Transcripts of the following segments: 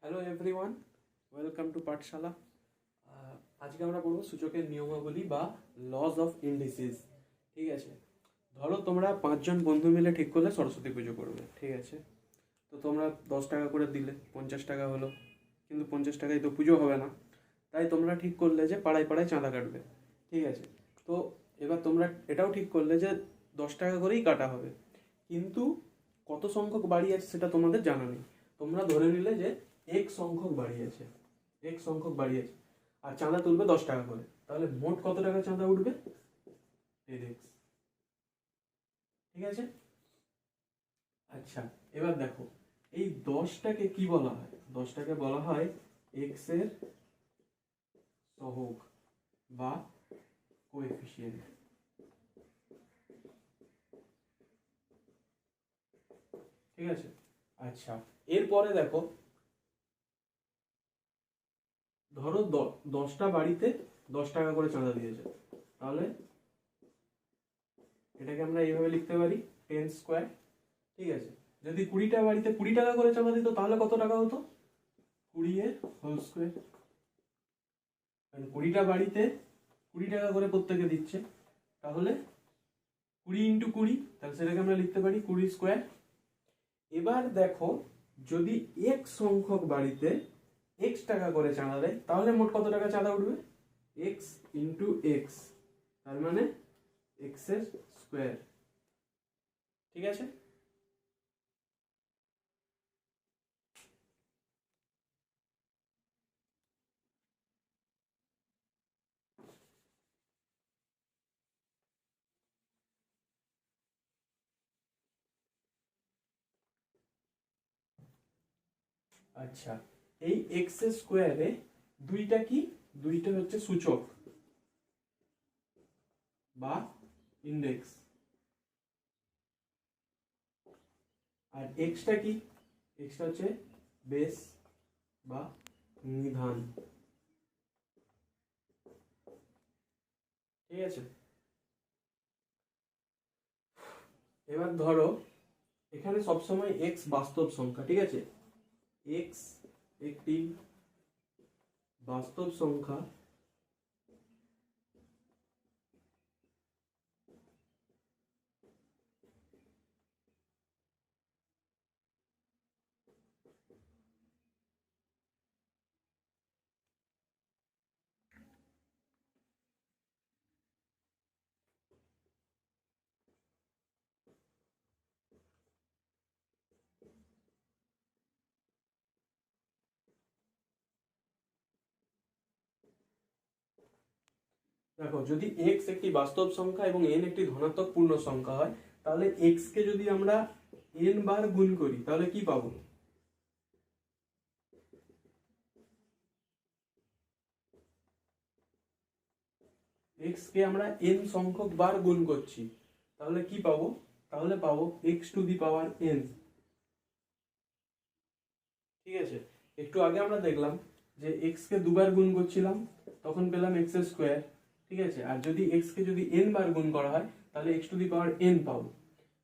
Hello everyone, welcome to পাঠশালা। আজকে আমরা পড়বো সূচকের নিয়মাবলী বা লজ অফ ইন্ডিসিস। ঠিক আছে, ধরো তোমরা 5জন বন্ধু মিলে ঠিক করলে সরস্বতী পুজো করবে। ঠিক আছে, তো তোমরা 10 টাকা করে দিলে, 50 টাকা হলো। কিন্তু 50 টাকায় তো পুজো হবে না, তাই তোমরা ঠিক করলে যে পাড়ায় পাড়ায় চাঁদা কাটবে। ঠিক আছে, তো এবার তোমরা এটাও ঠিক করলে যে 10 টাকা করেই কাটা হবে। কিন্তু কত সংখ্যক বাড়ি আছে সেটা তোমাদের জানা নেই। তোমরা ধরে নিলে যে এক সংখ্যক বাড়ি আছে, এক সংখ্যক বাড়ি আছে, আর চাঁদা তুলবে 10 টাকা করে। তাহলে মোট কত টাকা চাঁদা উঠবে? 10x। ঠিক আছে, আচ্ছা, এবার দেখো এই 10টাকে কি বলা হয়? 10টাকে বলা হয় এক্স এর সহগ বা কোএফিসিয়েন্ট। ঠিক আছে, আচ্ছা, এরপরে দেখো, ধরো 10টা বাড়িতে 10 টাকা করে চাঁদা দিয়েছে, তাহলে এটাকে আমরা এইভাবে লিখতে পারি 10 স্কোয়ার। ঠিক আছে, যদি 20টা বাড়িতে 20 টাকা করে চাঁদা দিত তাহলে কত টাকা হতো? 20 এর হোল স্কোয়ার। 20টা বাড়িতে 20 টাকা করে প্রত্যেকে দিচ্ছে, তাহলে 20 × 20, তাহলে সেটাকে আমরা লিখতে পারি 20 স্কোয়ার। এবার দেখো, যদি এক সংখ্যক বাড়িতে x টাকা করে চাঁদা দেয় তাহলে মোট কত টাকা চাঁদা উঠবে? x × x, তার মানে x এর স্কোয়ার। ঠিক আছে, আচ্ছা, এই এক্স স্কোয়ারে দুইটা কি? দুইটা হচ্ছে সূচক বা ইন্ডেক্স, আর এক্সটা কি? এক্সটা হচ্ছে বেস বা নিধান। ঠিক আছে, এবার ধরো এখানে সবসময় এক্স বাস্তব সংখ্যা। ঠিক আছে, এক্স একটি বাস্তব সংখ্যা দেখো, যদি এক্স একটি বাস্তব সংখ্যা এবং এন একটি ধনাত্মক পূর্ণ সংখ্যা হয়, তাহলে এক্স কে যদি আমরা এন বার গুণ করি তাহলে কি পাবো? এক্স কে আমরা এন সংখ্যক বার গুণ করছি, তাহলে কি পাবো? তাহলে পাবো x⁴n। ঠিক আছে, একটু আগে আমরা দেখলাম যে এক্স কে দুবার গুণ করছিলাম, তখন পেলাম x² ঠিক আছে, আর যদি এক্স কে যদি n বার গুণ করা হয় তাহলে x⁴n পাবো।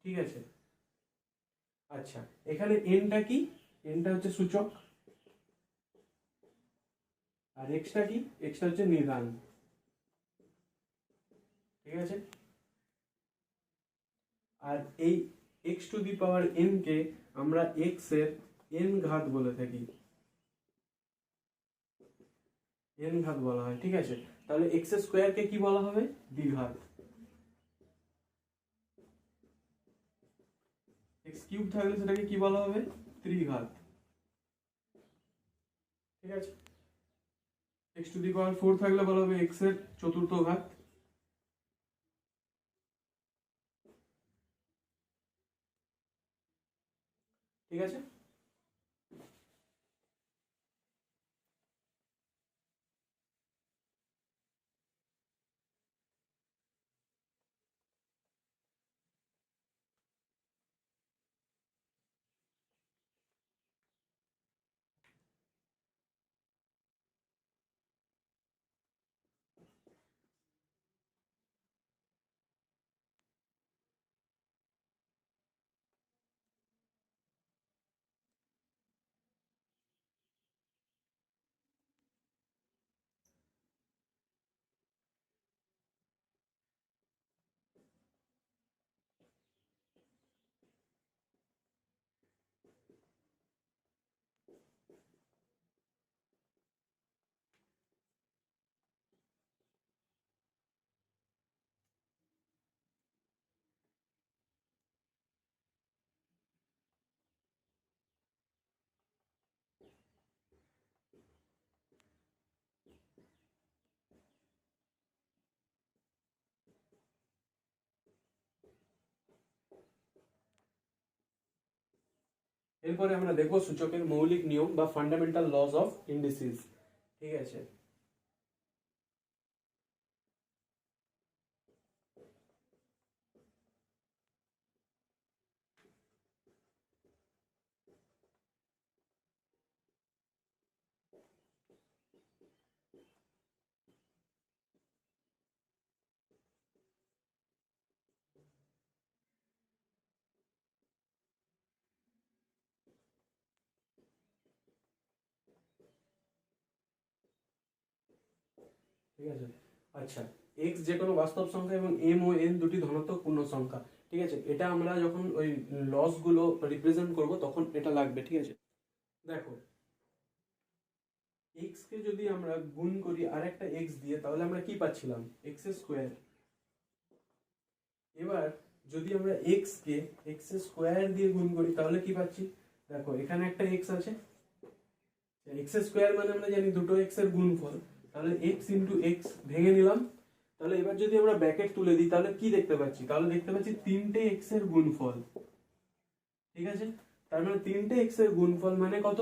ঠিক আছে, আচ্ছা, এখানে nটা কি? nটা হচ্ছে সূচক, আর এক্সটা কি? এক্সটা হচ্ছে নির্ধান। ঠিক আছে, আর এই x⁴n কে আমরা x এর n ঘাত বলে থাকি, n ঘাত বলা হয়। ঠিক আছে, তাহলে x² কে কি বলা হবে? দ্বিঘাত। x³ থাকলে সেটাকে কি বলা হবে? ত্রিঘাত। ঠিক আছে, x⁴ থাকলে বলা হবে x এর চতুর্থ ঘাত। ঠিক আছে, এরপরে আমরা দেখব সূচকের মৌলিক নিয়ম বা ফান্ডামেন্টাল লস অফ ইন্ডিসিস। ঠিক আছে, ঠিক আছে। আচ্ছা, এক্স যে কোনো বাস্তব সংখ্যা এবং এম ও এন দুটি ধনাত্মক পূর্ণ সংখ্যা। ঠিক আছে, এটা আমরা যখন ওই লস গুলো রিপ্রেজেন্ট করব তখন এটা লাগবে। ঠিক আছে, দেখো এক্স কে যদি আমরা গুণ করি আর একটা এক্স দিয়ে তাহলে আমরা কি পাচ্ছিলাম, এক্স স্কোয়ার। এবার যদি আমরা এক্স স্কোয়ার দিয়ে গুণ করি তাহলে কি পাচ্ছি, দেখো এখানে একটা এক্স আছে, এক্স স্কোয়ার মানে আমরা জানি দুটো এক্স এর গুণফল, তাহলে এক্স ইন্টু এক্স ভেঙে নিলাম। তাহলে এবার যদি আমরা ব্র্যাকেট তুলে দিই তাহলে কি দেখতে পাচ্ছি, তাহলে দেখতে পাচ্ছি তিনটে এক্স এর গুণফল। ঠিক আছে, তার মানে তিনটে এক্স এর গুণফল মানে কত,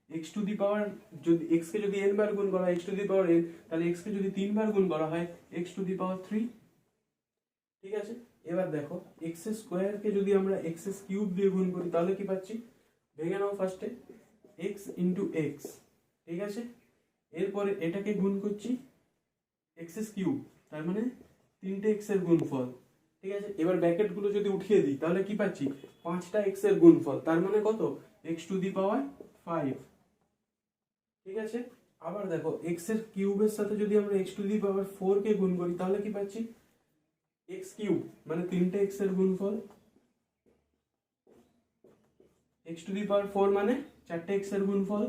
এক্স টু দি পাওয়ার, যদি এক্স কে যদি এন বার গুণ করা হয় x to the power n, তাহলে এক্স কে যদি 3 বার গুণ করা হয় এক্স টু দি পাওয়ার 3। ঠিক আছে, এবার দেখো এক্স স্কোয়ার কে যদি আমরা এক্স কিউব দিয়ে গুণ করি তাহলে কি পাচ্ছি, ভেঙে নাও ফার্স্টে, এক্স ইন্টু এক্স। ঠিক আছে, এরপরে এটাকে গুণ করছি এক্স কিউব, তার মানে তিনটে এক্স এর গুণফল। ঠিক আছে, এবার ব্র্যাকেট গুলো যদি উঠিয়ে দিই তাহলে কি পাচ্ছি, 5টা এক্স এর গুণফল, তার মানে কত, এক্স টু দি পাওয়ার 5। ঠিক আছে, আবার দেখো এক্স এর কিউবের সাথে যদি আমরা এক্স টু দি পাওয়ার 4 কে গুণ করি তাহলে কি পাচ্ছি, এক্স কিউব মানে তিনটে এক্স এর গুণফল, এক্স টু দি পাওয়ার 4 মানে 4টে এক্স এর গুণফল।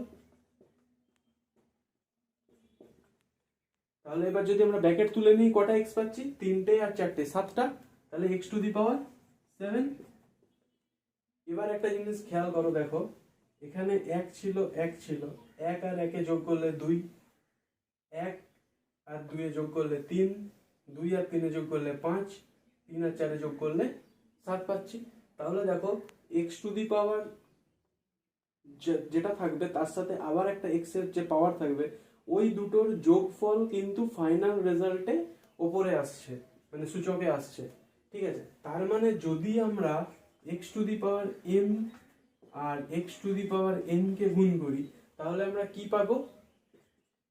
তাহলে এবার যদি আমরা ব্র্যাকেট তুলে নিই কটা এক্স পাচ্ছি, তিনটে আর চারটে 7টা, তাহলে এক্স টু দি পাওয়ার 7। এবার একটা জিনিস খেয়াল করো, দেখো এখানে এক ছিল, এক আর একে যোগ করলে 2, এক আর 2 যোগ করলে 3, 2 আর 3 যোগ করলে 5, 3 আর 4 যোগ করলে 7 পাচ্ছি। তাহলে দেখো এক্স টু দি পাওয়ার যেটা থাকবে তার সাথে আবার একটা এক্স এর যে পাওয়ার থাকবে, ওই দুটোর যোগফল কিন্তু ফাইনাল রেজাল্টে ওপরে আসছে, মানে সূচকে আসছে। ঠিক আছে, তার মানে যদি আমরা x to the power m আর x to the power n কে গুণ করি তাহলে আমরা কি পাবো,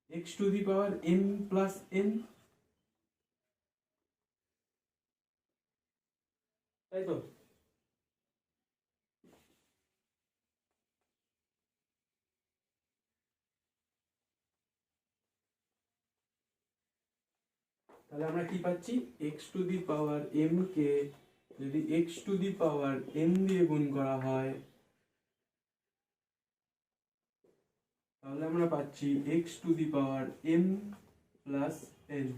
x to the power m plus n, তাই তো। তাহলে আমরা কি পাচ্ছি, x to the power m কে যদি x to the power n দিয়ে গুণ করা হয় তাহলে আমরা পাচ্ছি x to the power m plus n.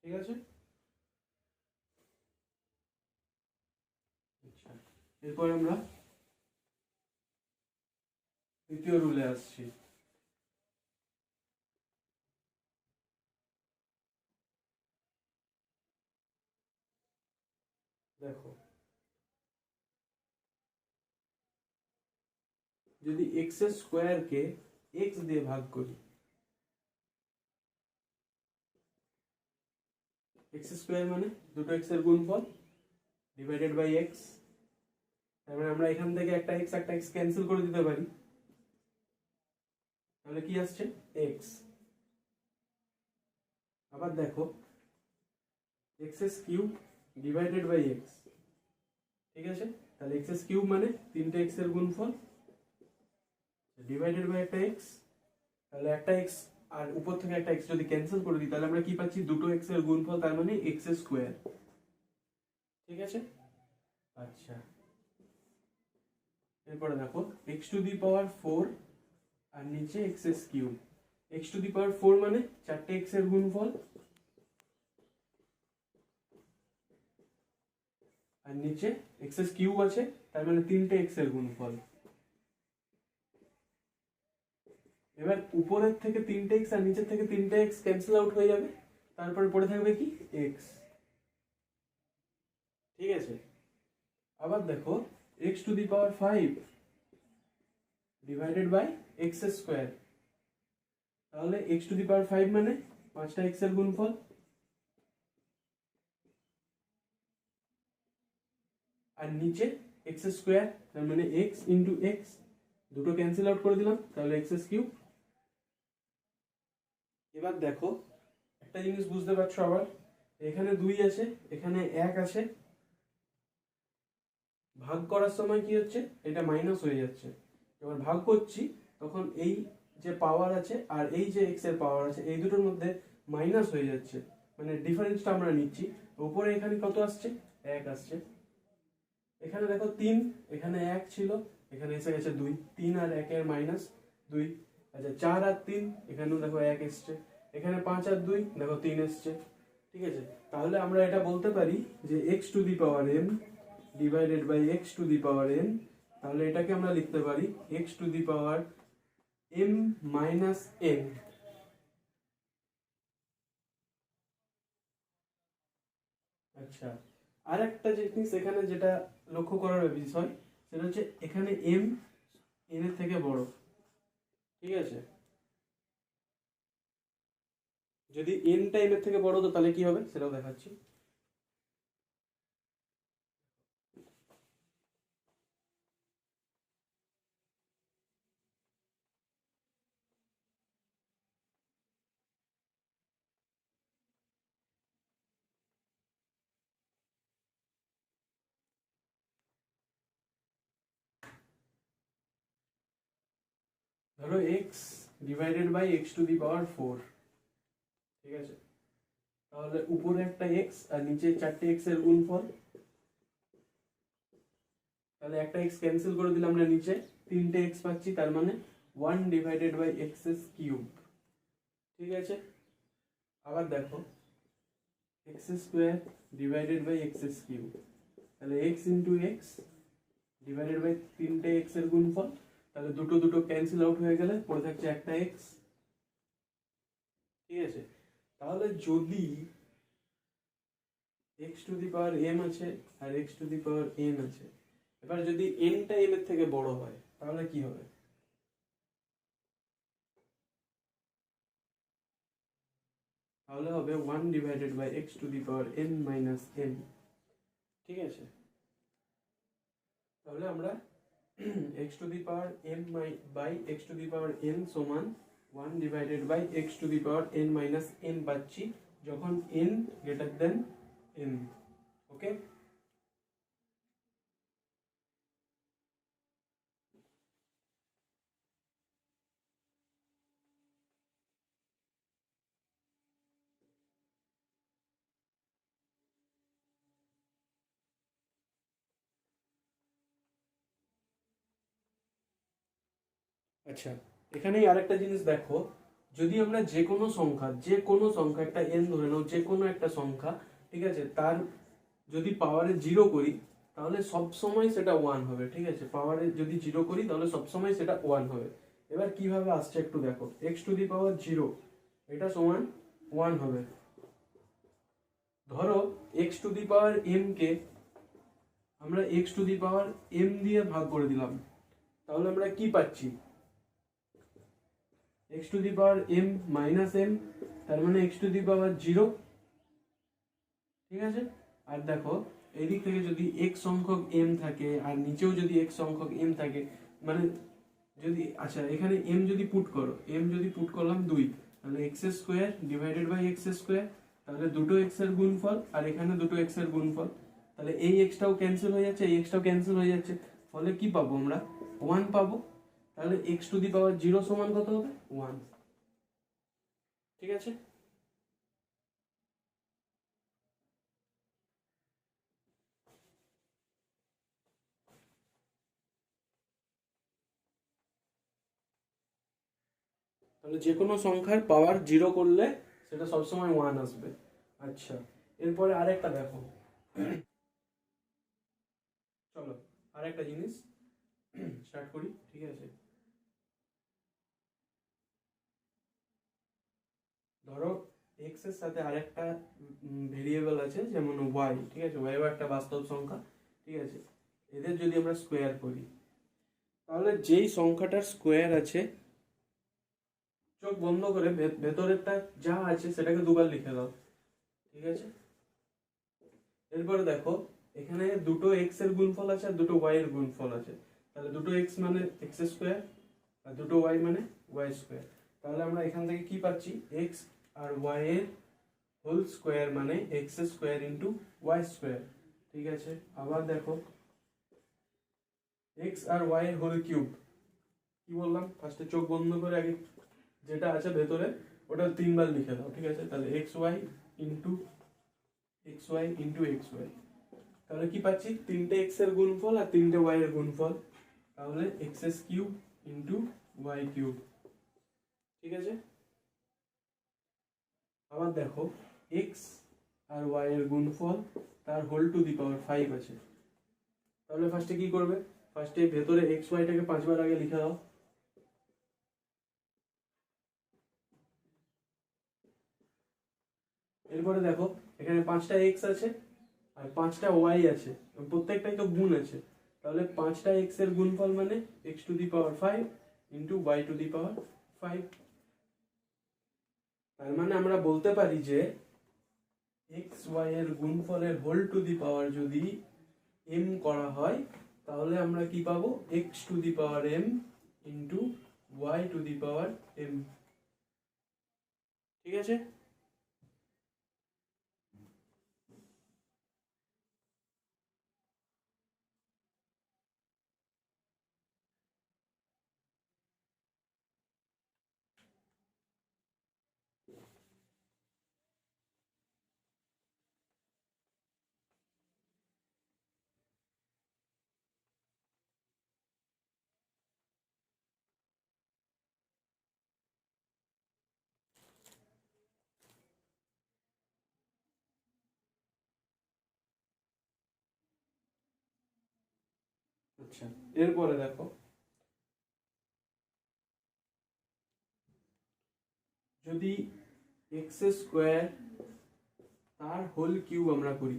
ঠিক আছে, আচ্ছা এরপর আমরা তৃতীয় রুলে আসছি। দেখো যদি এক্স স্কোয়ার কে এক্স দিয়ে ভাগ করি, এক্স স্কোয়ার মানে দুটো এক্স এর গুণফল ডিভাইডেড বাই এক্স, তার মানে আমরা এখান থেকে একটা এক্স ক্যান্সেল করে দিতে পারি, তাহলে কি আসছে, এক্স। আবার দেখো X cube divided by X. ঠিক আছে, তাহলে এক্স কিউব মানে তিনটে এক্স এর গুণফল ডিভাইডেড বাই একটা এক্স, তাহলে একটা এক্স আর উপর থেকে একটা এক্স যদি ক্যান্সেল করে দিই তাহলে আমরা কি পাচ্ছি, দুটো এক্স এর গুণফল, তার মানে এক্স স্কোয়ার। ঠিক আছে, আচ্ছা এরপরে দেখো এক্স টু দি পাওয়ার 4 আর নিচে x cube, x to the power 4 মানে 4টে এক্স এর গুণফল আর নিচে এক্স কিউব আছে, তার মানে 3টে এক্স এর গুণফল। এবার উপরের থেকে 3x আর নিচের থেকে 3x ক্যান্সেল আউট হয়ে যাবে, তারপরে পড়ে থাকবে কি x। ঠিক আছে, আবার দেখো x⁵ divided by x square, তাহলে x⁵ মানে 5টা x এর গুণফল, আর নিচে এক্স স্কোয়ার তার মানে এক্স ইন্টু এক্স, দুটো ক্যান্সেল আউট করে দিলাম, তাহলে x³ এবার দেখো একটা জিনিস বুঝতে পারছো আবার, এখানে 2 আছে, এখানে 1 আছে, ভাগ করার সময় কি হচ্ছে, এটা মাইনাস হয়ে যাচ্ছে। যখন ভাগ করছি তখন এই যে পাওয়ার আছে আর এই যে এক্স এর পাওয়ার আছে এই দুটোর মধ্যে মাইনাস হয়ে যাচ্ছে, মানে ডিফারেন্সটা আমরা নিচ্ছি। উপরে এখানে কত আসছে, 1 আসছে। এখানে দেখো 3, এখানে 1 ছিল, এখানে এসে গেছে 2, 3 আর 1 এর মাইনাস 2। আচ্ছা 4 আর 3, এখানেও দেখো 1 এসছে, এখানে 5 আর 2 দেখো 3 এসছে। ঠিক আছে, তাহলে আমরা এটা বলতে পারি যে x⁴m ডিভাইডেড বাই x⁴n, তাহলে এটাকে আমরা লিখতে পারি x⁴m মাইনাস n। আচ্ছা, আর একটা জিনিস এখানে যেটা লক্ষ্য করার বিষয়, সেটা হচ্ছে এখানে m n এর থেকে বড়। ঠিক আছে, যদি n টা m এর থেকে বড় তো তাহলে কি হবে সেটাও দেখাচ্ছি। ধরো x ডিভাইডেড বাই x⁴, ঠিক আছে, তাহলে উপরে একটা x আর নিচে 4টে x এর গুণফল, তাহলে একটা x ক্যান্সেল করে দিলে আমরা নিচে 3টে x পাচ্ছি, তার মানে 1 ডিভাইডেড বাই x³ ঠিক আছে। আবার দেখো x² ডিভাইডেড বাই x³, তাহলে x into x divided by 3টে x এর গুণফল, তাহলে দুটো দুটো ক্যান্সেল আউট হয়ে গেলে পড়ে থাকছে একটা x। ঠিক আছে, তাহলে যদি x⁴m আছে আর x⁴n আছে, এবার যদি n টা m এর থেকে বড় হয় তাহলে কি হবে, তাহলে হবে 1 divided by x⁴n minus n। ঠিক আছে, তাহলে আমরা x⁴m বাই x⁴n সমান 1 divided by x⁴n minus n পাচ্ছি যখন n গ্রেটার দেন n। ওকে, আচ্ছা এখানেই আরেকটা জিনিস দেখো, যদি আমরা যে কোনো সংখ্যা একটা n ধরে নাও, যে কোনো একটা সংখ্যা, ঠিক আছে, তার যদি পাওয়ারে 0 করি তাহলে সব সময় সেটা 1 হবে। ঠিক আছে, পাওয়ারে যদি 0 করি তাহলে সব সময় সেটা 1 হবে। এবার কিভাবে আসছে একটু দেখো, x⁴0 এটা সমান 1 হবে। ধরো x⁴m কে আমরা x⁴m দিয়ে ভাগ করে দিলাম, তাহলে আমরা কি পাচ্ছি, x⁴m মাইনাস m, তার মানে x⁴0। ঠিক আছে, আর দেখো এদিক থেকে যদি x সংখ্যক m থাকে আর নিচেও যদি x সংখ্যক m থাকে, মানে যদি আচ্ছা এখানে m যদি পুট করলাম 2, তাহলে x² ডিভাইডেড বাই x², তাহলে দুটো x এর গুণফল আর এখানে দুটো x এর গুণফল, তাহলে এই x টাও ক্যান্সেল হয়ে যাচ্ছে, এই x টাও ক্যান্সেল হয়ে যাচ্ছে, ফলে কি পাবো আমরা 1 পাবো। তাহলে x⁴0 সমান কত হবে 1। ঠিক আছে, তাহলে যে কোনো সংখ্যার পাওয়ার 0 করলে সেটা সবসময় 1 আসবে। আচ্ছা, এরপরে আরেকটা দেখো, চলো আরেকটা জিনিস স্টার্ট করি। ঠিক আছে, ধরো এক্স এর সাথে আরেকটা ভেরিয়েবল আছে যেমন ওয়াই, ঠিক আছে, ওয়াইও একটা বাস্তব সংখ্যা, ঠিক আছে, এদের যদি আমরা স্কোয়ার করি তাহলে যেই সংখ্যাটার স্কোয়ার আছে, চোখ বন্ধ করে ভেতরেরটা যা আছে সেটাকে দুবার লিখে দাও, ঠিক আছে। এরপরে দেখো এখানে দুটো এক্স এর গুণফল আছে আর দুটো ওয়াই এর গুণফল আছে, তাহলে দুটো এক্স মানে এক্স স্কোয়ার আর দুটো ওয়াই মানে ওয়াই স্কোয়ার। তাহলে আমরা এখান থেকে কি পাচ্ছি, এক্স আর ওয়াই এর হোল স্কোয়ার মানে X square into Y square, ঠিক আছে। আবার দেখো এক্স আর ওয়াই এর হোল কিউব, কি বললাম, ফার্স্টে চোখ বন্ধ করে আগে যেটা আছে ভেতরে ওটা তিনবার লিখে দাও, ঠিক আছে। তাহলে X Y into X Y into X Y, তাহলে কি পাচ্ছি, তিনটে এক্স এর গুণফল আর তিনটে ওয়াই এর গুণফল, তাহলে X S cube into Y cube, ঠিক আছে। আবার দেখো এক্স আর ওয়াই এর গুণফল তার হোল টু দি পাওয়ার 5 আছে, তাহলে ফার্স্টে কি করবে, ফার্স্টে ভেতরে এক্স ওয়াইটাকে 5বার আগে লিখে দাও, এরপরে দেখো এখানে 5টা এক্স আছে আর 5টা ওয়াই আছে, প্রত্যেকটাই তো গুণ আছে, তাহলে 5টা এক্স এর গুণফল মানে x to the power 5 into Y to the power 5। তার মানে আমরা বলতে পারি যে এক্স ওয়াই এর গুণফলের হোল টু দি পাওয়ার যদি এম করা হয় তাহলে আমরা কি পাবো, x to the power M into Y to the power M, ঠিক আছে। আচ্ছা, এরপরে দেখো যদি এক্স স্কোয়ার তার হোল কিউব আমরা করি,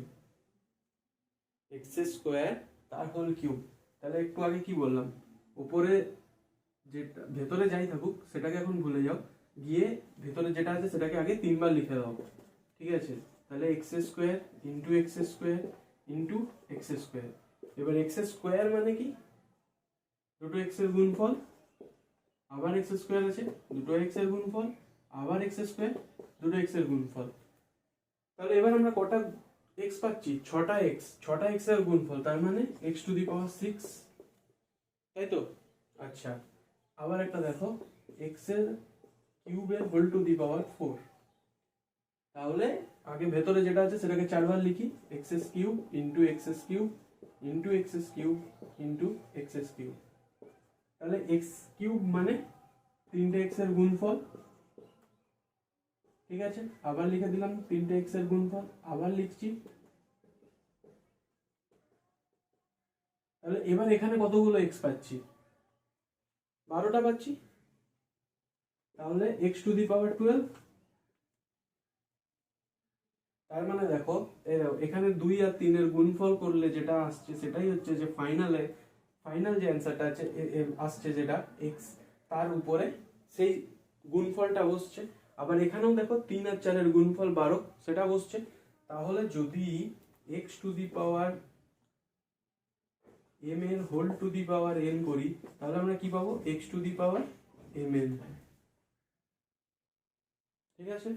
এক্স স্কোয়ার তার হোল কিউব, তাহলে একটু আগে কি বললাম, উপরে যেটা ভেতরে যাই থাকুক সেটাকে এখন ভুলে যাও, গিয়ে ভেতরে যেটা আছে সেটাকে আগে তিনবার লিখে দাও, ঠিক আছে। তাহলে x square into x square into x square, এবার এক্স স্কোয়ার মানে কি, দুটো এক্স এর গুণফল, আবার এক্স স্কোয়ার আছে দুটো এক্স এর গুণফল, আবার এক্স স্কোয়ার দুটো এক্স এর গুণফল, তাহলে এবার আমরা কটা এক্স পাচ্ছি, ছটা এক্স এর গুণফল, তার মানে এক্স টু দি পাওয়ার 6, তাই তো। আচ্ছা, আবার একটা দেখো এক্স এর কিউবের হোল টু দি পাওয়ার 4, তাহলে আগে ভেতরে যেটা আছে সেটাকে 4বার লিখি, x S cube into x S cube into x S cube into x S cube, তাহলে এক্স কিউব মানে তিনটে এক্স এর গুণফল, ঠিক আছে। আবার লিখে দিলাম তিনটে এক্স এর গুণফল, আবার লিখছি, তাহলে এবার এখানে কতগুলো এক্স পাচ্ছি, 12টা পাচ্ছি, তাহলে এক্স টু দি পাওয়ার 12, তার মানে দেখো এই দেখো এখানে 2 আর 3 এর গুণফল করলে যেটা আসছে সেটাই হচ্ছে যে ফাইনাল যে অ্যান্সারটা আছে আসছে যেটা এক্স, তার উপরে সেই গুণফলটা বসছে। আবার এখানেও দেখো 3 আর 4 এর গুণফল 12 সেটা বসছে, তাহলে যদি x to the power m এর whole to the power n করি তাহলে আমরা কি পাবো, x to the power m n, ঠিক আছে।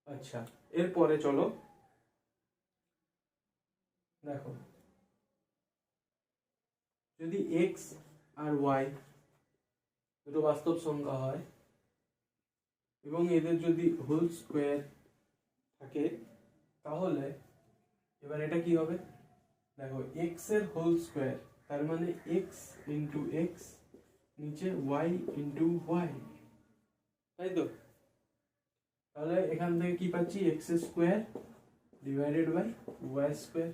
আচ্ছা, এরপরে চলো দেখো যদি এক্স আর ওয়াই দুটো বাস্তব সংখ্যা হয় এবং এদের যদি হোল স্কোয়ার থাকে তাহলে এবার এটা কি হবে, দেখো এক্স এর হোল স্কোয়ার, তার মানে এক্স ইন্টু এক্স, নিচে ওয়াই ইন্টু ওয়াই, তাই তো? তাহলে এখান থেকে কি পাচ্ছি, X square divided by Y square.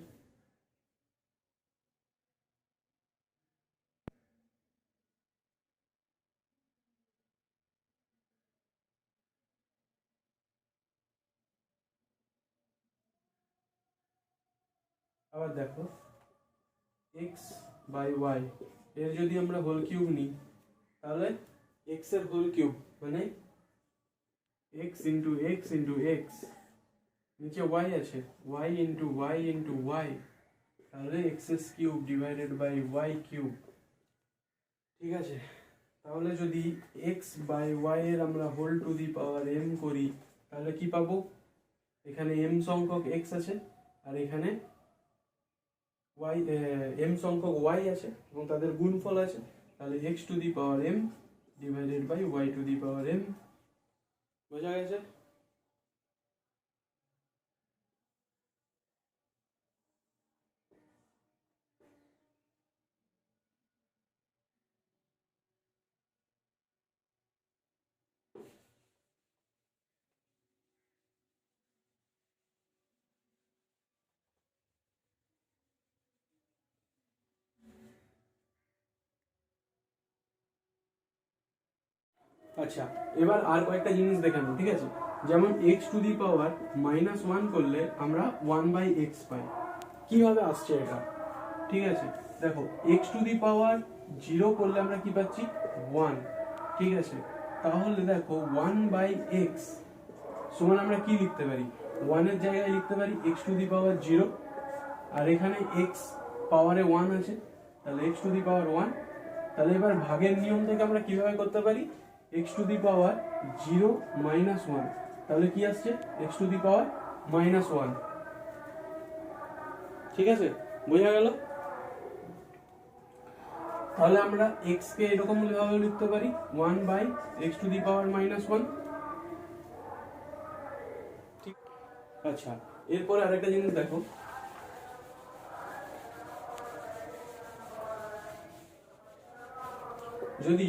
আবার দেখো এক্স বাই ওয়াই এর যদি আমরা হোল কিউব নিই, তাহলে এক্স এর হোল কিউব মানে x into x into x, নিচে ওয়াই আছে, y into y into y, তাহলে x cube divided by y cube. ঠিক আছে, তাহলে যদি এক্স বাই ওয়াই এর আমরা whole to the power m করি, তাহলে কি পাবো, এখানে এম সংখ্যক এক্স আছে আর এখানে ওয়াই এম সংখ্যক ওয়াই আছে এবং তাদের গুণফল আছে, তাহলে x to the power M divided by Y to the power M. বোঝা গেছে? আচ্ছা, এবার আর কয়েকটা জিনিস দেখানো, ঠিক আছে? যেমন x to the power minus one করলে আমরা ওয়ান বাই এক্স পাই। কিভাবে আসছে এটা? ঠিক আছে, দেখো x to the power zero করলে আমরা কি পাচ্ছি, ওয়ান। ঠিক আছে, তাহলে দেখো ওয়ান বাই এক্স সমান আমরা কি লিখতে পারি, ওয়ানের জায়গায় লিখতে পারি x to the power zero, আর এখানে এক্স পাওয়ারে ওয়ান আছে, তাহলে x to the power one. তাহলে এবার ভাগের নিয়ম থেকে আমরা কিভাবে করতে পারি, x to the power zero minus one, তাহলে কি আসছে, x to the power minus one. ঠিক আছে, বোঝা গেল? তাহলে আমরা এক্স কে এরকম ভাবে লিখতে পারি one by x to the power minus one. ঠিক, আচ্ছা এরপরে আরেকটা জিনিস দেখো, যদি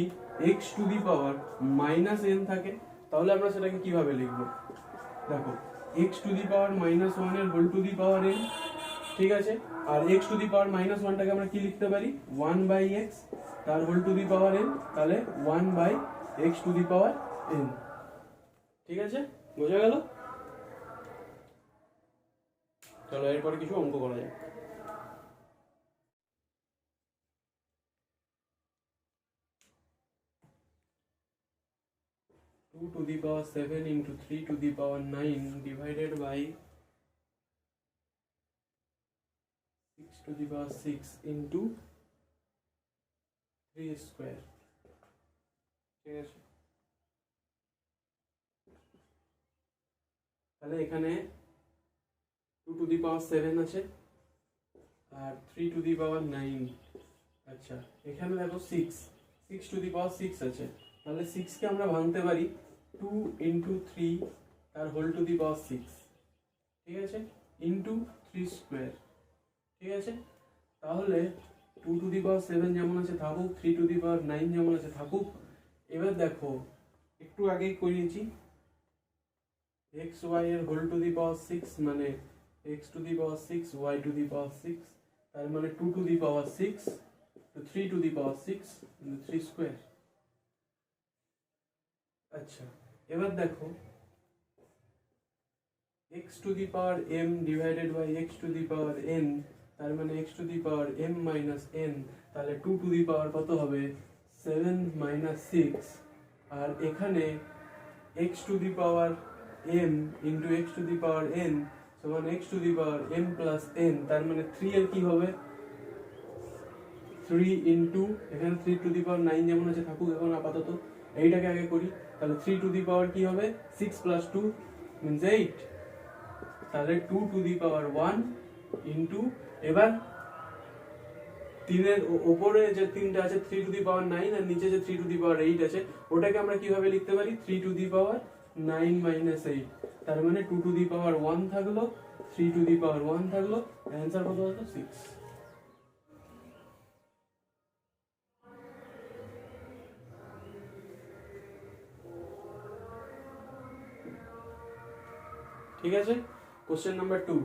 x to the power minus n থাকে, তাহলে আমরা সেটাকে কিভাবে লিখবো, দেখো x to the power minus one এর whole to the power n. ঠিক আছে, আর x to the power minus ওয়ানটাকে আমরা কি লিখতে পারি, ওয়ান বাই এক্স তার whole to the power n, তাহলে one by x to the power n. ঠিক আছে, বোঝা গেল? চলো এরপরে কিছু অঙ্ক করা যায়। 2 to the power 7 into 3 to the power 9 divided by 6 to the power 6 into 3 square। ঠিক আছে, তাহলে এখানে 2 to the power 7 আছে আর 3 to the power 9। আচ্ছা, এখানে দেখো 6 to the power 6 আছে, তাহলে 6 কে আমরা ভাঙতে পারি 2 into 3 তার হোল টু দি পাওয়ার 6। ঠিক আছে, ইন্টু 3 স্কোয়ার। ঠিক আছে, তাহলে 2 to the power 7 যেমন আছে থাকুক, 3 to the power 9 যেমন আছে থাকুক। এবার দেখো একটু আগেই করিয়েছি এক্স ওয়াই এর হোল টু দি পাওয়ার 6 মানে x to the power 6 y to the power 6, তার মানে 2 to the power 6 তো 3 to the power 6 into 3 square. আচ্ছা, এবার দেখো x to the power m divided by x to the power n, তার মানে x to the power m minus n, তাহলে 2 to the power কত হবে 7 minus 6, আর এখানে x to the power m into x to the power n সমান x to the power m plus n, তার মানে 3 এর কি হবে 3 into এখানে 3 to the power 9 যেমন আছে থাকুক এখন আপাতত, এইটাকে আগে করি। তাহলে 3 to the power কি হবে 6 plus 2 means 8, তাহলে 2 to the power 1 into এবার 3 এর উপরে যে 3টা আছে 3 to the power 9 আর নিচে যে 3 to the power 8 আছে ওটাকে আমরা কিভাবে লিখতে পারি 3 to the power 9 minus 8, তার মানে 2 to the power 1 থাকলো 3 টু দি পাওয়ার 1 থাকলো, অ্যান্সার কত হতো 6। ঠিক আছে, কোশ্চেন নাম্বার 2।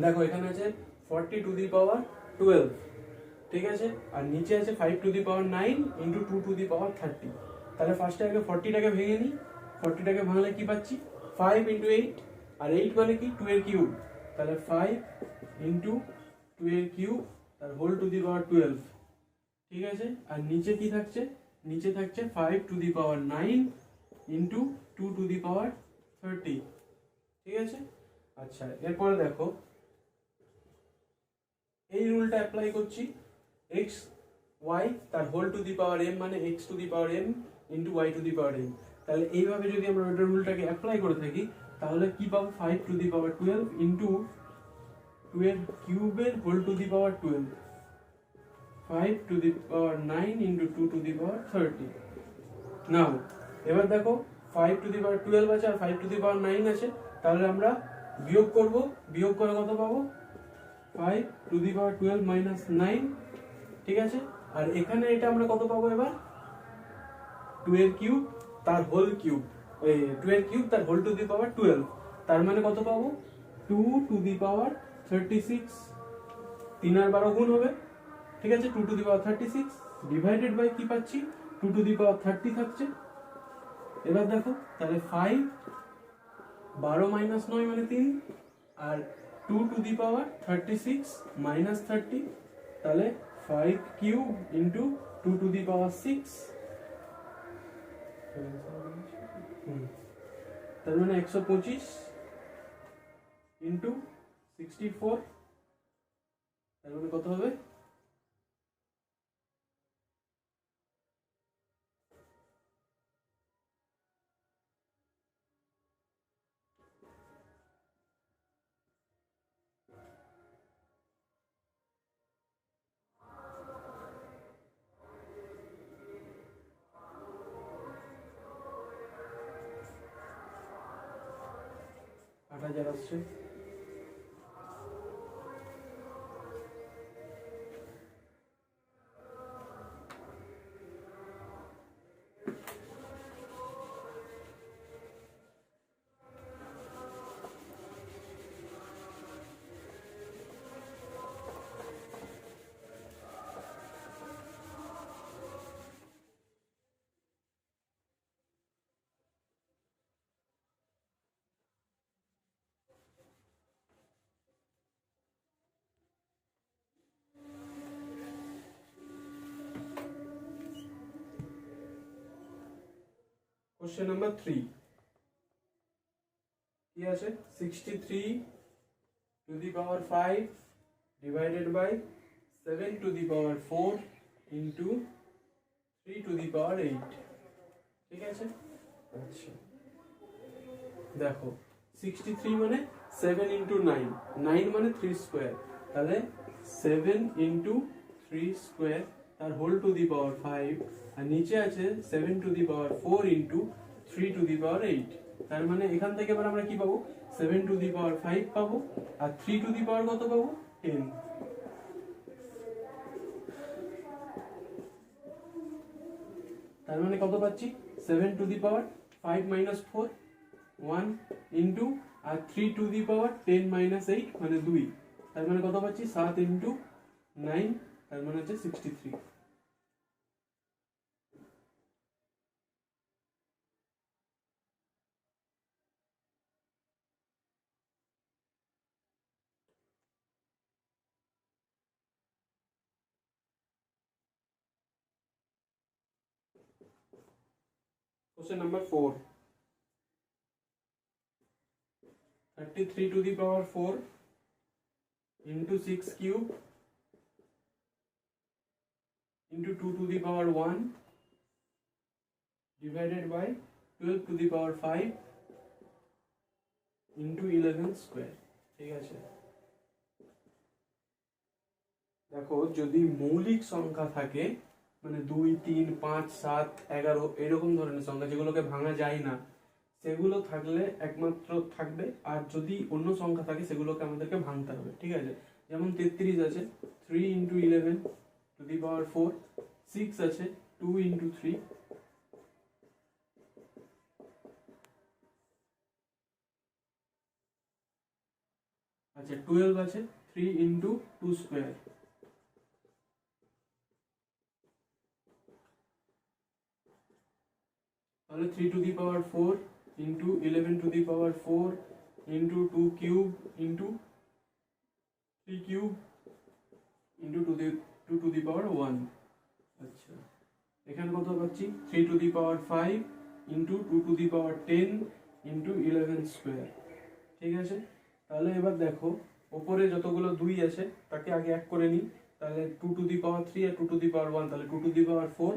দেখো এখানে আছে 40 টু দি পাওয়ার 12, ঠিক আছে, আর নিচে আছে 5 to the power 9 into 2 to the power 30। তাহলে ফার্স্টে আগে 40টাকে ভেঙে নিই। 40টাকে ভাঙলে কি পাচ্ছি 5 ইন্টু 8, আর 8 মানে কি 2 এর কিউব, তাহলে 5 ইন্টু 2 এর কিউব তার হোল টু দি পাওয়ার 12, ঠিক আছে। আর নিচে কি থাকছে, নিচে থাকছে 5 to the power 9 into 2 to the power 30, ঠিক আছে। আচ্ছা এরপরে দেখো এই রুলটা অ্যাপ্লাই করছি, x y তার whole to the power m মানে x to the power m into y to the power m। তাহলে এইভাবে যদি আমরা ওইটার রুলটাকে অ্যাপ্লাই করে থাকি তাহলে কি পাবো 5 টু দি পাওয়ার 12 ইন্টু 2 এর কিউবের whole to the power 12, 5 to the power 9 into 2 to the power 30। Now এবার দেখো 5 টু দি পাওয়ার 12 আছে আর 5 টু দি পাওয়ার 9 আছে, তাহলে আমরা বিয়োগ করব, বিয়োগ করে কত পাবো 5 টু দি পাওয়ার 12 মাইনাস 9, ঠিক আছে। আর এখানে এটা আমরা কত পাবো এবার 2 এর কিউব তার হোল কিউব, এই 2 এর কিউব তার হোল টু দি পাওয়ার 12, তার মানে কত পাবো 2 টু দি পাওয়ার 36, 3 আর 12 গুণ হবে, ঠিক আছে। 2 to the power 36 divided by কি পাচ্ছি 2 টু দি পাওয়ার 30 থাকছে। এবার দেখো তাহলে 5 12 মাইনাস 9 মানে 3, আর 2 টু দি পাওয়ার 36 মাইনাস 30, তাহলে 5 cube into 2 to the power 6, তার মানে 125 ইন্টু 64, তার মানে কত হবে হাজার আসছে। Question number 3 কি আছে 63 to the power 5 divided by 7 to the power 4 into 3 to the power 8, ঠিক আছে। আচ্ছা দেখো 63 মানে 7 into 9, 9 মানে 3 স্কয়ার, তাহলে 7 into 3 স্কয়ার তার হোল টু দি পাওয়ার 5, আর নিচে আছে 7 to the power 4 into 3 to the power 8, তার মানে এখান থেকে এবার আমরা কি পাবো 7 টু দি পাওয়ার 5 পাবো, আর 3 টু দি পাওয়ার কত পাবো 10, তার মানে কত পাচ্ছি 7 to the power 5 minus 4 1 into আর 3 টু দি পাওয়ার 10 মাইনাস 8 মানে 2, তার মানে কত পাচ্ছি 7 ইন্টু 9, তার মানে হচ্ছে 63। Question number 4, 33 to the power 4 into 6 cube into 2 to the power 1 divided by 12 to the power 5 into 11 square. ঠিক আছে, দেখো যদি মৌলিক সংখ্যা থাকে মানে 2 3 5 7 11 এরকম ধরনের সংখ্যা যেগুলোকে ভাঙা যায় না সেগুলো থাকলে একমাত্র থাকবে, আর যদি অন্য সংখ্যা থাকে সেগুলোকে আমাদেরকে ভাঙতে হবে। ঠিক আছে, যেমন 33 আছে 3 into 11 to the power 4, 6 আছে 2 into 3, আচ্ছা 12 আছে 3 into 2 স্কয়ার, তাহলে 3 to the power 4 into 11 to the power 4 into 2 cube into 3 cube into 2 to the power 1। আচ্ছা এখানে কত পাচ্ছি 3 to the power 5 into 2 to the power 10 into 11 square. ঠিক আছে, তাহলে এবার দেখো উপরে যতগুলো 2 আছে তাকে আগে এক করে নিই, তাহলে 2 to the power 3 R 2 to the power 1, তাহলে 2 to the power 4,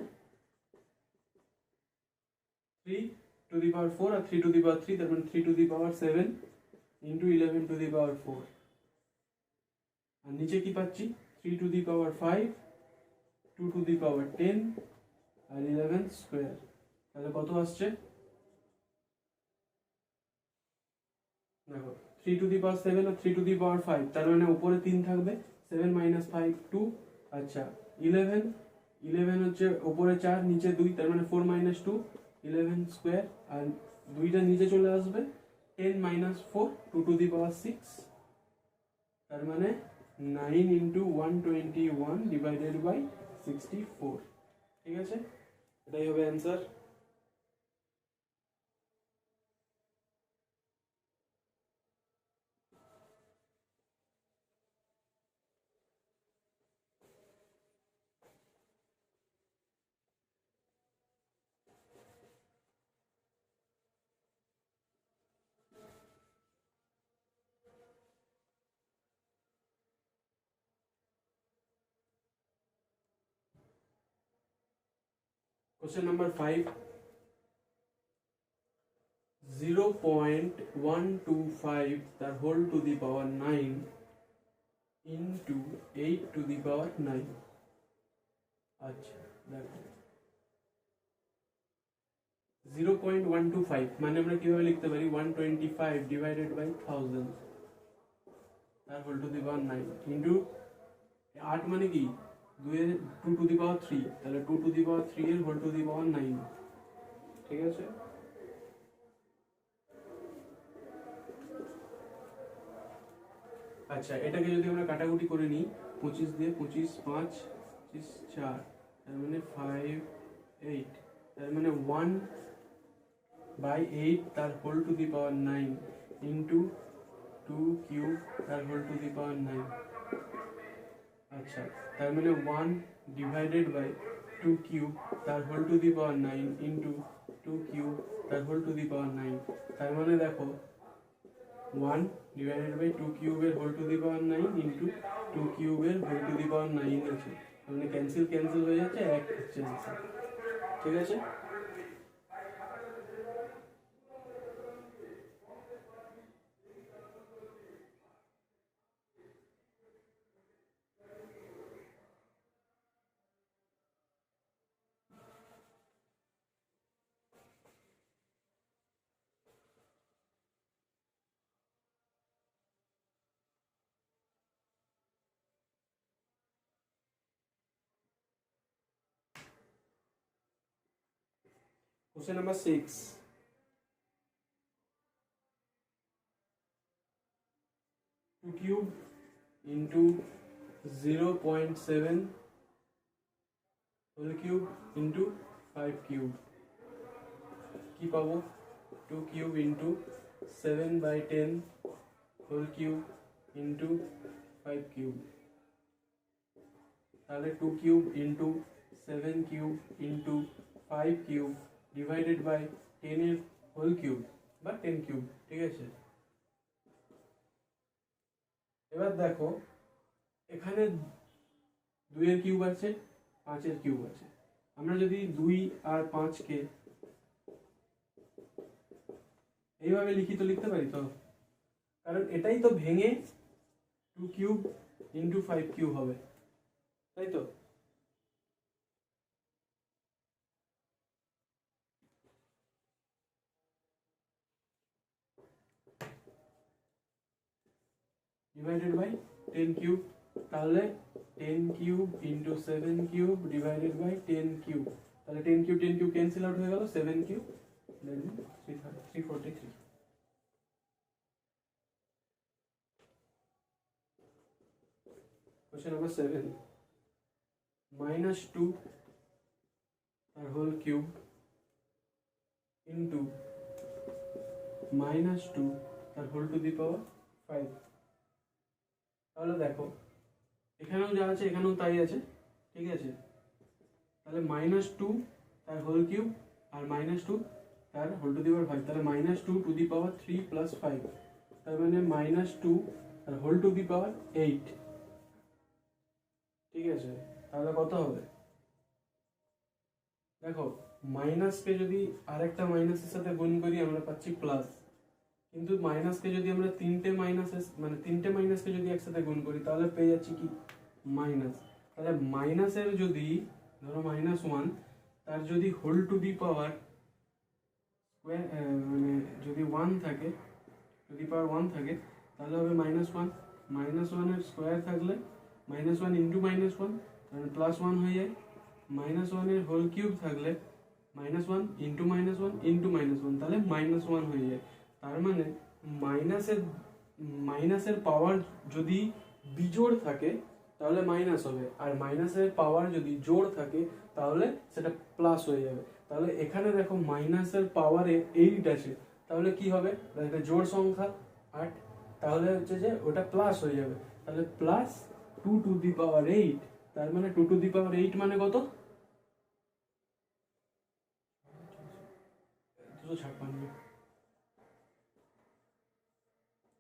3 to the power 4 R 3 to the power 3, তার মানে 3 to the power 7 into 11 to the power 4। আর নিচে কি পাচ্ছি 3 to the power 5, 2 to the power 10 আর 11 স্কয়ার। তাহলে কত আসছে দেখো 3 to the power 7 R 3 to the power 5, তার মানে উপরে 3 থাকবে, 7 minus 5 2। আচ্ছা 11 হচ্ছে উপরে 4 নিচে 2, তার মানে 4 minus 2 11 স্কয়ার, আর দুইটা নিচে চলে আসবে 10 minus 4 2 to the power 6, তার মানে 9 into 121 divided by 64। ঠিক আছে, এটাই হবে answer. Question number 5, 0.125 the whole to the power 9 into 8 to the power 9। আচ্ছা দেখো 0.125 মানে আমরা কিভাবে লিখতে পারি 125 divided by 1000 তার whole to the power 9 into 8 মানে কি 2 টু দি পাওয়ার 3, তাহলে 2 টু দি পাওয়ার 3 এর হোল টু দি পাওয়ার 9। ঠিক আছে, আচ্ছা এটাকে যদি আমরা কাটাকুটি করে নিই 25 দিয়ে 25 5 25 4, তার মানে 5 8, তার মানে 1/8 তার whole to the power 9 into 2 cube তার হোল টু দি পাওয়ার 9। আচ্ছা তার মানে 1 ডিভাইডেড বাই 2 কিউব তার whole to the power 9 into 2 cube তার হোল টু দি পাওয়ার 9। তার মানে দেখো 1 ডিভাইডেড বাই 2 কিউবের whole to the power 9 into 2 কিউবের হোল টু দি পাওয়ার 9 আছে, মানে ক্যান্সেল হয়ে যাচ্ছে, এক হচ্ছে आंसर। ঠিক আছে, question number 6, 2 cube into 0.7 whole cube into 5 cube কি পাবো 2 cube into 7/10 whole cube into 5 cube, তাহলে 2 cube into 7 cube into 5 cube divided by 10 এর হোল কিউব বা 10 কিউব। ঠিক আছে, এবার দেখো এখানে 2 এর কিউব আছে 5 কিউব আছে। আমরা যদি 2 আর 5কে এইভাবে লিখিত লিখতে পারি তো, কারণ এটাই তো ভেঙে 2 কিউব ইন্টু 5 কিউব হবে, তাই তো? ডিভাইডেড বাই 10 কিউব, তাহলে 10 cube into 7 cube divided by 10 cube, তাহলে 10 কিউব ক্যান্সেল আউট হয়ে গেল, 7 কিউব দেন 343। Question number 7, -2 তার হোল কিউব ইন্টু -2 তার হোল টু দি পাওয়ার 5। তাহলে দেখো এখানেও যা আছে এখানেও তাই আছে, ঠিক আছে? তাহলে -2 তার হোল কিউব আর -2 তার হোল টু দি পাওয়ার 5, তাহলে -2 টু দি পাওয়ার 3 প্লাস 5, তার মানে -2 তার হোল টু দি পাওয়ার 8, ঠিক আছে? তাহলে কত হবে? দেখো মাইনাসকে যদি আরেকটা মাইনাসের সাথে গুণ করি আমরা পাচ্ছি প্লাস, কিন্তু মাইনাসকে যদি আমরা তিনটে মাইনাসকে যদি একসাথে গুণ করি তাহলে পেয়ে যাচ্ছি কি মাইনাস। তাহলে মাইনাসের যদি ধরো -1 তার যদি হোল টু দি পাওয়ার মানে যদি 1 থাকে, যদি পাওয়ার 1 থাকে তাহলে হবে -1, -1 এর স্কোয়ার থাকলে -1 ইন্টু -1 তাহলে +1 হয়ে যায়, -1 এর হোল কিউব থাকলে -1 ইন্টু -1 ইন্টু -1 তাহলে -1 হয়ে যায়। তার মানে মাইনাসের পাওয়ার যদি বিজোড় থাকে তাহলে মাইনাস হবে, আর মাইনাসের পাওয়ার যদি জোড় থাকে তাহলে সেটা প্লাস হয়ে যাবে। তাহলে এখানে দেখো মাইনাসের পাওয়ারে 8 আছে, তাহলে কি হবে? এটা জোড় সংখ্যা 8, তাহলে হচ্ছে যে ওটা প্লাস হয়ে যাবে, তাহলে প্লাস 2 টু দি পাওয়ার 8, তার মানে 2 টু দি পাওয়ার 8 মানে কত? 256,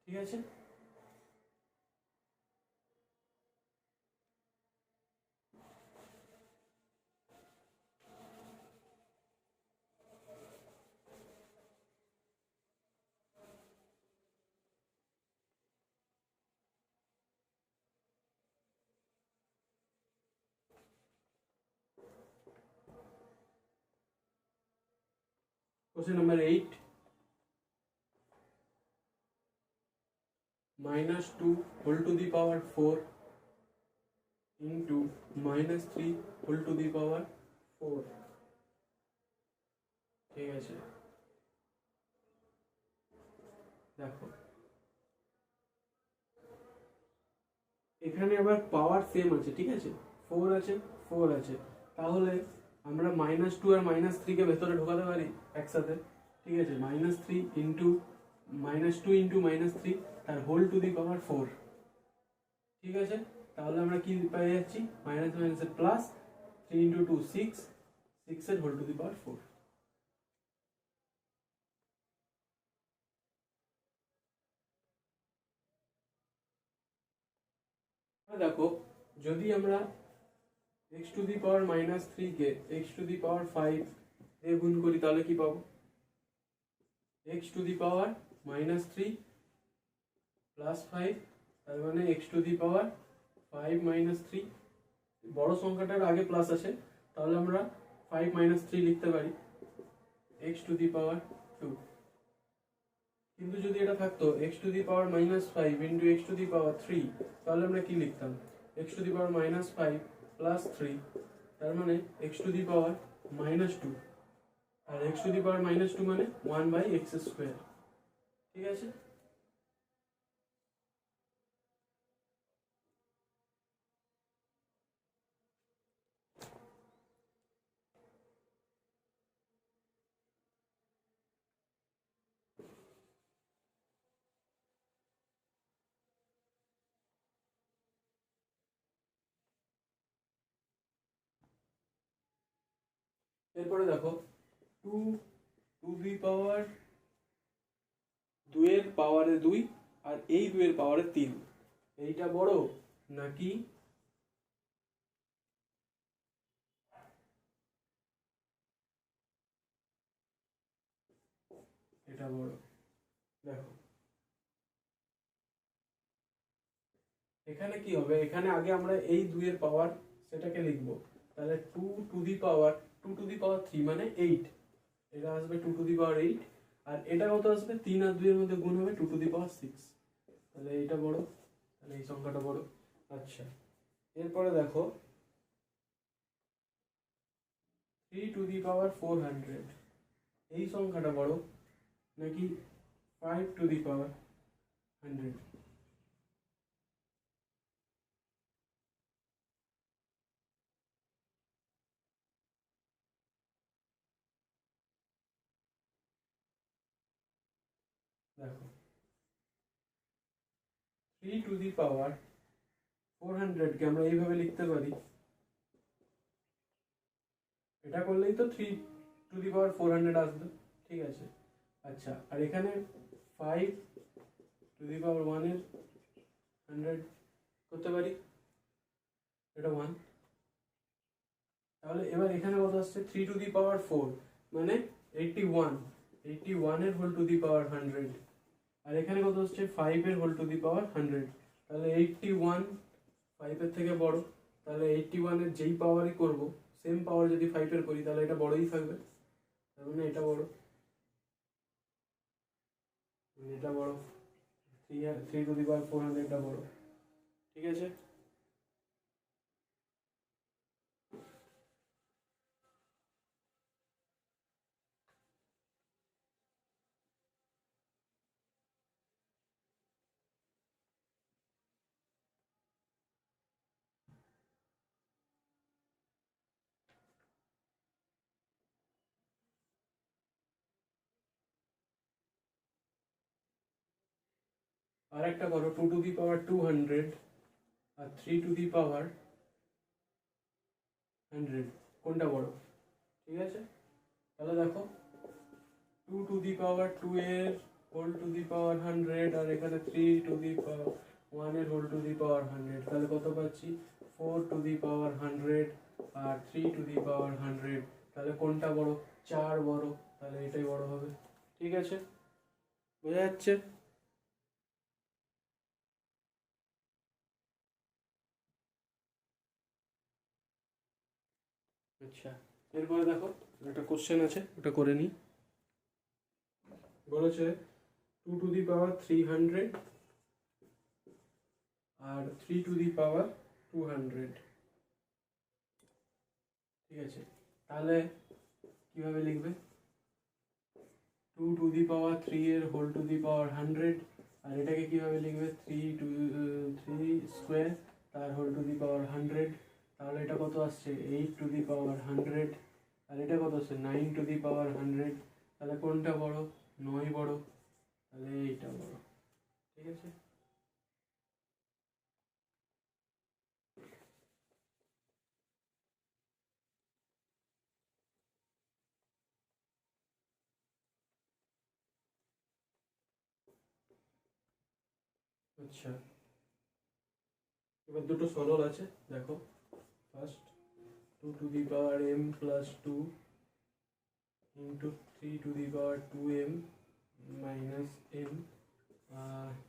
ঠিক আছে? Question number 8, -2 whole to the power 4 into -3 whole to the power 4, ঠিক আছে? দেখো এখানে আবার পাওয়ার সেম আছে, ঠিক আছে? 4 আছে 4 আছে, তাহলে আমরা -2 আর -3 কে ভেতরে ঢোকাতে পারি একসাথে, ঠিক আছে? -3 ইন্টু -2 ইন্টু -3 তার হোল টু দি পাওয়ার 4, ঠিক আছে? তাহলে আমরা কি পেয়ে যাচ্ছি? মাইনাস মাইনাসের প্লাস, 3 ইন্টু 2 6, 6 এর হোল টু দি পাওয়ার 4। দেখো যদি আমরা x টু দি পাওয়ার -3 কে x টু দি পাওয়ার 5 এ গুণ করি তাহলে কি পাবো? x to the power -3 plus 5, তার মানে x টু দি পাওয়ার 5 3, বড় সংখ্যাটার আগে প্লাস আছে তাহলে আমরা 5 3 লিখতে পারি x টু দি পাওয়ার 2। কিন্তু যদি এটা থাকতো x to the power -5 into x to the power 3 তাহলে আমরা কি লিখতাম? x to the power -5 plus 3, তার মানে x টু দি পাওয়ার -2, আর x টু দি পাওয়ার -2 মানে 1/x², ঠিক আছে? এরপরে দেখো 2 টু দি পাওয়ার 2 এর পাওয়ারে 2 আর এই 2 এর পাওয়ারে 3, এইটা বড় নাকি এটা বড়। দেখো এখানে কি হবে, এখানে আগে আমরা এই 2 এর পাওয়ার সেটাকে লিখবো, তাহলে 2 টু দি পাওয়ার 3 মানে 8, এটা আসবে 2 টু দি পাওয়ার 8, আর এটা কত আসবে 3 আর 2 এর মধ্যে গুণ হবে 2 টু দি পাওয়ার 6, তাহলে এইটা বড়, তাহলে এই সংখ্যাটা বড়। আচ্ছা এরপরে দেখো 3 টু দি পাওয়ার 400, এই সংখ্যাটা বড় নাকি 5 টু দি পাওয়ার 100? দেখো 3 টু দি পাওয়ার 400 কে আমরা এইভাবে লিখতে পারি, এটা করলেই তো 3 টু দি পাওয়ার 400 আসবে, ঠিক আছে। আচ্ছা আর এখানে 5 টু দি পাওয়ার 1 এর 100 করতে পারি, এটা 1, তাহলে এবার এখানে কত আসছে 3 টু দি পাওয়ার 4 মানে 81, 81 এর হোল টু দি পাওয়ার 100, আর এখানে কত হচ্ছে 5 এর হোল টু দি পাওয়ার 100, তাহলে 81 5 এর থেকে বড়, তাহলে 81 এর যেই পাওয়ারই করব সেম পাওয়ার যদি 5 এর করি তাহলে এটা বড়ই থাকবে, তার মানে এটা বড়, এটা বড়, 3 টু দি পাওয়ার 400 এটা বড়, ঠিক আছে। আর একটা করো 2 to the power 200 R 3 to the পাওয়ার 100, কোনটা বড়, ঠিক আছে। তাহলে দেখো 2 টু দি পাওয়ার 2 এর হোল টু দি পাওয়ার 100 আর এখানে 3 টু দি পাওয়ার 1 এর হোল টু দি পাওয়ার 100, তাহলে কত পাচ্ছি 4 two the power 100 R 3 to the পাওয়ার 100, তাহলে কোনটা বড়, 4 বড়, তাহলে এটাই বড় হবে, ঠিক আছে, বোঝা যাচ্ছে। আচ্ছা এরপরে দেখো একটা কোশ্চেন আছে, ওটা করে নিই। বলেছে 2 to the power 300 R 3 to the পাওয়ার 200, ঠিক আছে, তাহলে কিভাবে লিখবে, 2 টু দি পাওয়ার 3 এর হোল টু দি পাওয়ার 100, আর এটাকে কিভাবে লিখবে 3 স্কোয়ার তার হোল টু দি পাওয়ার 100, তাহলে এটা কত আসছে 8 টু দি পাওয়ার 100, আর এটা কত আসছে 9 টু দি পাওয়ার 100, তাহলে কোনটা বড়, 9 বড়, তাহলে এইটা বড়, ঠিক আছে। আচ্ছা এবার দুটো সরল আছে, দেখো first 2 to the power m plus 2 into 3 to the power 2m minus m,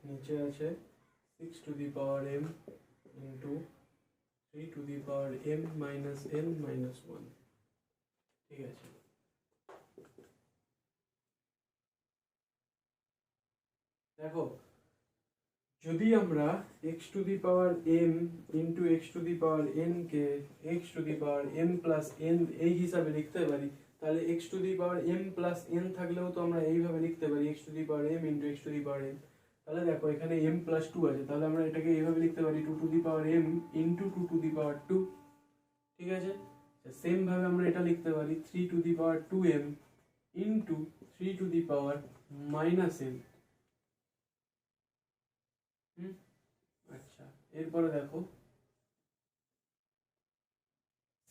নিচে আছে 6 to the power m into 3 to the power m minus n minus 1, ঠিক আছে। দেখো যদি আমরা x to the power m into x to the power n K x to the power m plus n এই হিসাবে লিখতে পারি, তাহলে x to the power m plus n থাকলেও তো আমরা এইভাবে লিখতে পারি x to the power m into x to the power n, তাহলে দেখো এখানে m প্লাস 2 আছে, তাহলে আমরা এটাকে এইভাবে লিখতে পারি 2 to the power m into 2 to the power 2, ঠিক আছে। সেম ভাবে আমরা এটা লিখতে পারি 3 to the power 2m into 3 to the power minus n, আচ্ছা এরপরে দেখো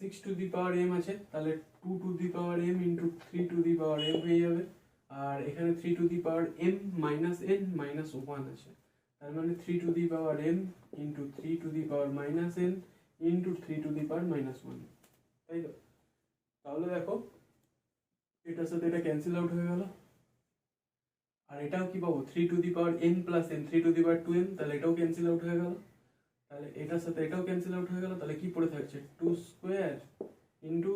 6 টু দি পাওয়ার m আছে, তাহলে 2 to the power m into 3 to the power m হয়ে যাবে, আর এখানে 3 to the power m minus n minus 1 আছে, তার মানে 3 to the power m into 3 to the power minus n into 3 to the power minus 1, তাই তো। তাহলে দেখো এটার সাথে এটা ক্যান্সেল আউট হয়ে গেল, আর এটাও কি পাবো 3 to the power n plus n, 3 to the power 2n, তাহলে এটাও ক্যান্সেল আউট হয়ে গেল, তাহলে এটার সাথে এটাও ক্যান্সেল আউট হয়ে গেল, তাহলে কি পড়ে থাকছে 2 square into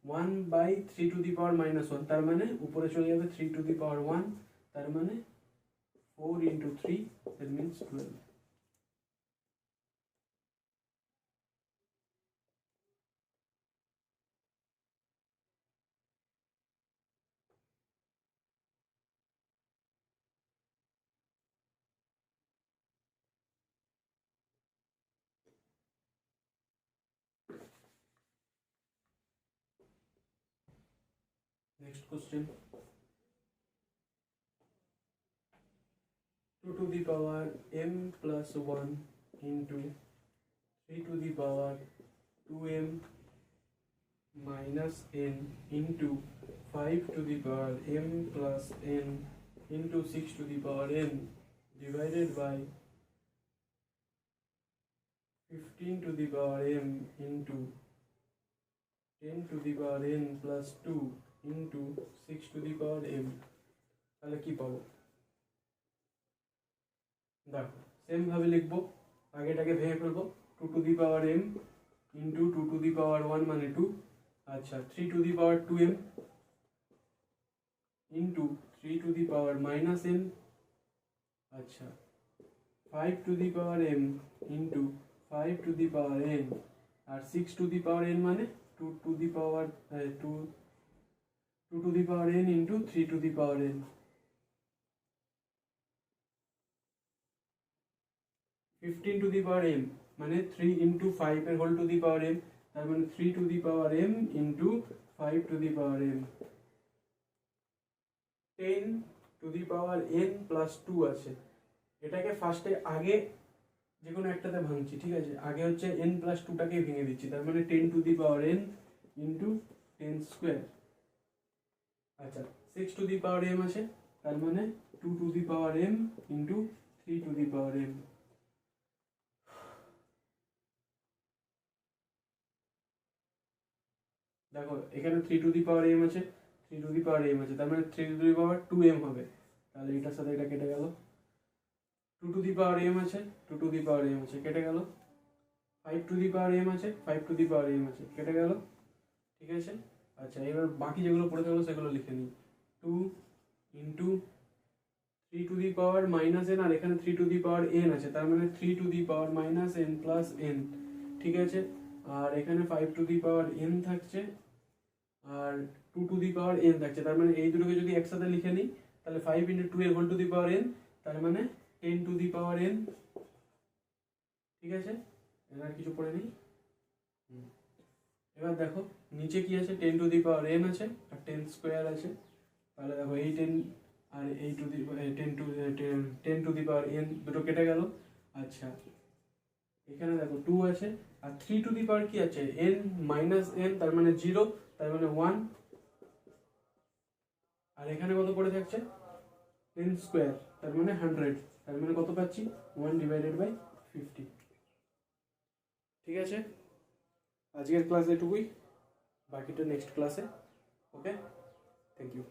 1/3 two the power -1, তার মানে উপরে চলে যাবে 3 টু দি পাওয়ার 1, তার মানে 4 into 3, that means 12. Next question. 2 to the power m plus 1 into 3 to the power 2m minus n into 5 to the power m plus n into 6 to the power n divided by 15 to the power m into 10 to the power n plus 2 into 6 to the power m, তাহলে কি পাবো? দেখো same ভাবে লিখবো, আগেটাকে ভেঙে ফেলবো, 2 to the power m into 2 to the power 1 মানে 2, আচ্ছা 3 to the power 2m into 3 to the power minus n, আচ্ছা 5 to the power m into 5 to the power n, আর 6 টু দি পাওয়ার n মানে 2 to the power 2 to the power n into 3 to the power n, 15 to the power m মানে 3 into 5 এর whole to the power m, তার মানে 3 to the power m into 5 to the power m, 10 to the power n plus 2 আছে, এটাকে ফার্স্টে আগে যে কোনো একটাতে ভাঙছি, ঠিক আছে, আগে হচ্ছে n প্লাস 2টাকে ভেঙে দিচ্ছি, তার মানে 10 to the power n into 10 square, আচ্ছা 6 টু দি পাওয়ার m আছে, তার মানে 2 to the power m into 3 to the power m, দেখো এখানে 3 টু দি পাওয়ার m আছে, 3 টু দি পাওয়ার m আছে, তার মানে 3 টু দি পাওয়ার 2m হবে, তাহলে এটার সাথে এটা কেটে গেল, 2 টু দি পাওয়ার m আছে, 2 টু দি পাওয়ার m আছে, কেটে গেল, 5 টু দি পাওয়ার m আছে, 5 টু দি পাওয়ার m আছে, কেটে গেল, ঠিক আছে, আচ্ছা এবার বাকি যেগুলো পড়ে থাকলো সেগুলো লিখে নিই, 2 into 3 to the power minus n, আর এখানে 3 টু দি পাওয়ার n আছে, তার মানে 3 to the power minus n plus n, ঠিক আছে, আর এখানে 5 টু দি পাওয়ার n থাকছে, আর 2 টু দি পাওয়ার n থাকছে, তার মানে এই দুটোকে যদি একসাথে লিখে নিই তাহলে 5 ইন্টু 2 এর whole to the power n, তার মানে 10 টু দি পাওয়ার n, ঠিক আছে, এবার কিছু পড়ে নিই, এবার দেখো নিচে কি আছে 10 টু দি পাওয়ার n আছে আর 10 স্কোয়ার আছে, তাহলে দেখো এই 10 আর এই to the 10 to the power n দুটো কেটে গেল, আচ্ছা এখানে দেখো 2 আছে আর 3 টু দি পাওয়ার কি আছে n মাইনাস n, তার মানে 0, তার মানে 1, আর এখানে কত পড়ে থাকছে 10 স্কোয়ার, তার মানে 100, তার মানে কত পাচ্ছি 1 ডিভাইডেড বাই 50, ঠিক আছে, আজকের ক্লাস এটুকুই, বাকিটা নেক্সট ক্লাসে, ওকে, থ্যাংক ইউ।